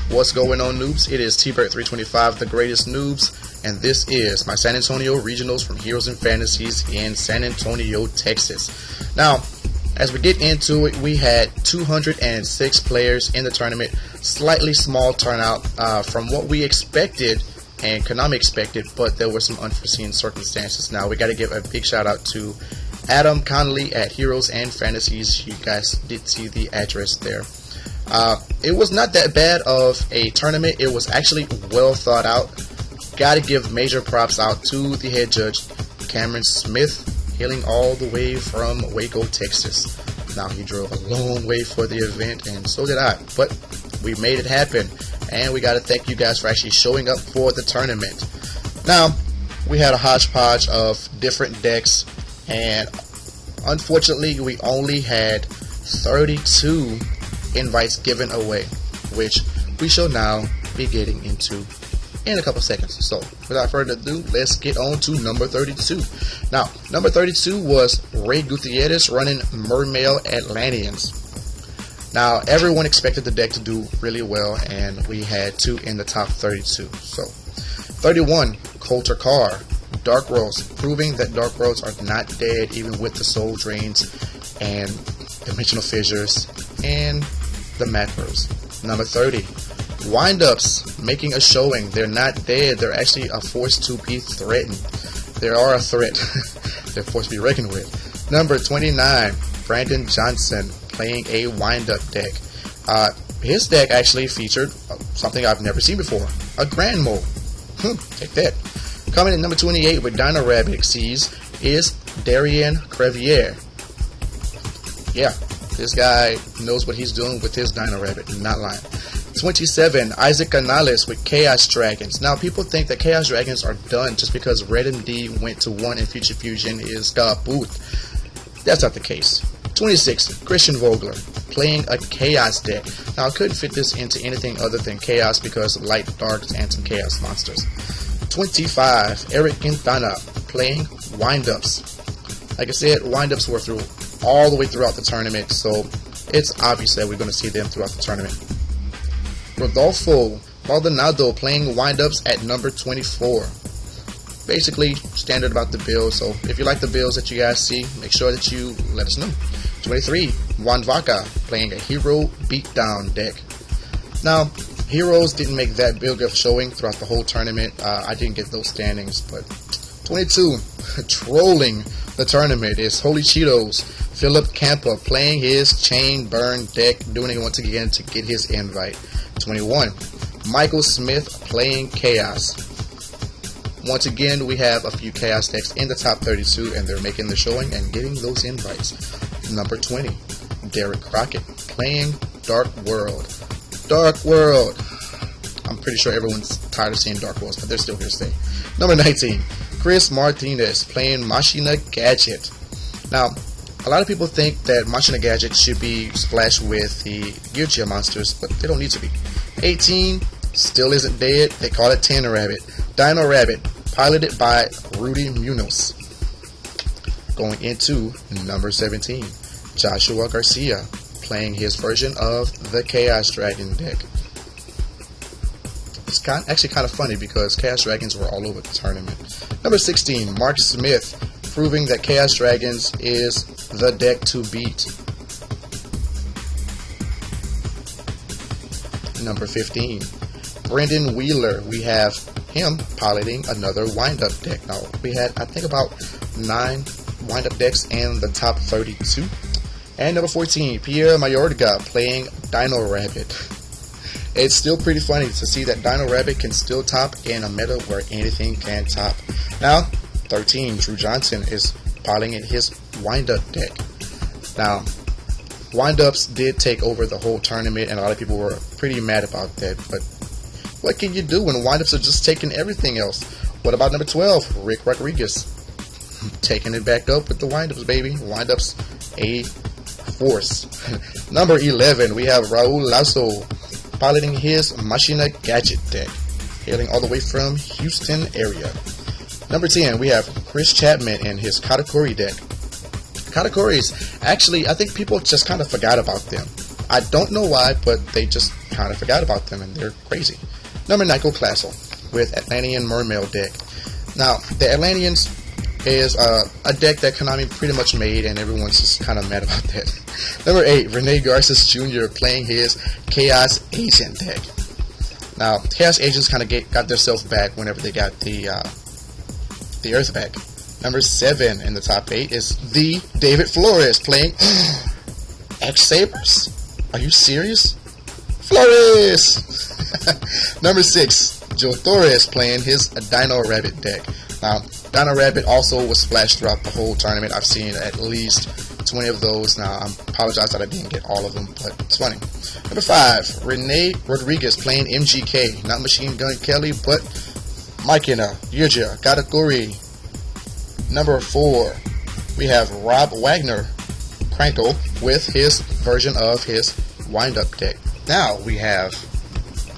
What's going on, noobs? It is T-Bird325, the greatest noobs, and this is my San Antonio Regionals from Heroes and Fantasies in San Antonio, Texas. Now, as we get into it, we had 206 players in the tournament. Slightly small turnout from what we expected and Konami expected, but there were some unforeseen circumstances. Now, we got to give a big shout out to Adam Connolly at Heroes and Fantasies. You guys did see the address there. It was not that bad of a tournament. It was actually well thought out. Gotta give major props out to the head judge, Cameron Smith, hailing all the way from Waco, Texas. Now, he drove a long way for the event, and so did I, but we made it happen, and we gotta thank you guys for actually showing up for the tournament. Now, we had a hodgepodge of different decks, and unfortunately, we only had 32 invites given away, which we shall now be getting into in a couple seconds. So without further ado, let's get on to number 32. Now, number 32 was Ray Gutierrez running Mermail Atlanteans. Now, everyone expected the deck to do really well, and we had two in the top 32. So 31, Coulter Carr, Dark Worlds, proving that Dark Worlds are not dead even with the soul drains and dimensional fissures and the macros. Number 30, Windups, making a showing. They're not dead. They're actually a force to be threatened. They are a threat. They're a force to be reckoned with. Number 29, Brandon Johnson, playing a Windup deck. His deck actually featured something I've never seen before, a Grand Mole. Take that. Coming in number 28 with Dino Rabbit Xyz is Darian Crevier. Yeah, this guy knows what he's doing with his Dino Rabbit, not lying. 27, Isaac Canales with Chaos Dragons. Now, people think that Chaos Dragons are done just because Red MD went to 1 and Future Fusion is kaput. That's not the case. 26, Christian Vogler, playing a Chaos deck. Now, I couldn't fit this into anything other than Chaos because of Light Darks and some Chaos monsters. 25, Eric Quintana, playing Windups. Like I said, Windups were through all the way throughout the tournament, so it's obvious that we're going to see them throughout the tournament. Rodolfo Maldonado, playing Windups at number 24. Basically, standard about the build, so if you like the builds that you guys see, make sure that you let us know. 23, Juan Vaca, playing a Hero Beatdown deck. Now, Heroes didn't make that big of showing throughout the whole tournament. I didn't get those standings, but 22, trolling the tournament is Holy Cheetos, Philip Campa, playing his Chain Burn deck, doing it once again to get his invite. 21, Michael Smith, playing Chaos. Once again, we have a few Chaos decks in the top 32, and they're making the showing and getting those invites. Number 20, Derek Crockett, playing Dark World. Dark World. I'm pretty sure everyone's tired of seeing Dark Worlds, but they're still here to stay. Number 19, Chris Martinez, playing Machina Gadget. Now, a lot of people think that Machina Gadget should be splashed with the Gyugia monsters, but they don't need to be. 18, still isn't dead. They call it Dino Rabbit. Dino Rabbit, piloted by Rudy Munoz. Going into number 17, Joshua Garcia, playing his version of the Chaos Dragon deck. It's actually kind of funny because Chaos Dragons were all over the tournament. Number 16, Mark Smith, proving that Chaos Dragons is the deck to beat. Number 15, Brendan Wheeler. We have him piloting another Windup deck. Now, we had, I think, about 9 Windup decks in the top 32. And number 14, Pierre Mayorga, playing Dino Rabbit. It's still pretty funny to see that Dino Rabbit can still top in a meta where anything can top. Now, 13, Drew Johnson is piloting his Windup deck. Now, Windups did take over the whole tournament, and a lot of people were pretty mad about that. But what can you do when Windups are just taking everything else? What about number 12, Rick Rodriguez? Taking it back up with the Windups, baby. Windups, a force. Number 11, we have Raul Lasso, piloting his Machina Gadget deck, hailing all the way from Houston area. Number 10, we have Chris Chapman and his Katakuri deck. Katakuris, actually, I think people just kind of forgot about them. I don't know why, but they just kind of forgot about them, and they're crazy. Number 9, Classel with Atlantean Mermail deck. Now, the Atlanteans is a deck that Konami pretty much made, and everyone's just kind of mad about that. Number 8, Rene Garces Jr. playing his Chaos Agent deck. Now, Chaos Agents kind of got themselves back whenever they got the Earth back. Number 7 in the top 8 is the David Flores playing X-Sabers. Are you serious? Flores! Number 6, Joe Torres playing his Dino Rabbit deck. Now, Dino Rabbit also was splashed throughout the whole tournament. I've seen at least 20 of those. Now, I apologize that I didn't get all of them, but it's funny. Number 5, Rene Rodriguez playing MGK. Not Machine Gun Kelly, but Makina, Yurja, Katakuri. Number 4, we have Rob Wagner Crankle with his version of his wind-up deck. Now, we have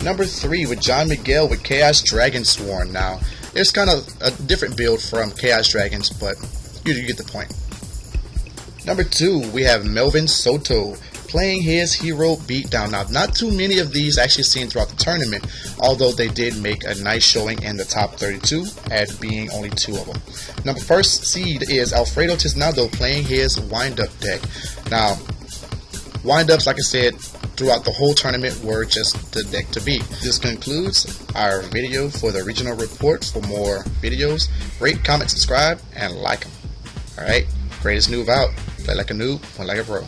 number 3 with John Miguel with Chaos Dragon Sworn. Now, it's kind of a different build from Chaos Dragons, but you get the point. Number 2, we have Melvin Soto playing his Hero Beatdown. Now, not too many of these actually seen throughout the tournament, although they did make a nice showing in the top 32, as being only 2 of them. Number 1st seed is Alfredo Tiznado playing his wind-up deck. Now, wind-ups, like I said, throughout the whole tournament were just the deck to beat. This concludes our video for the regional report. For more videos, rate, comment, subscribe, and like them. Alright, greatest noob out. Play like a noob, win like a pro.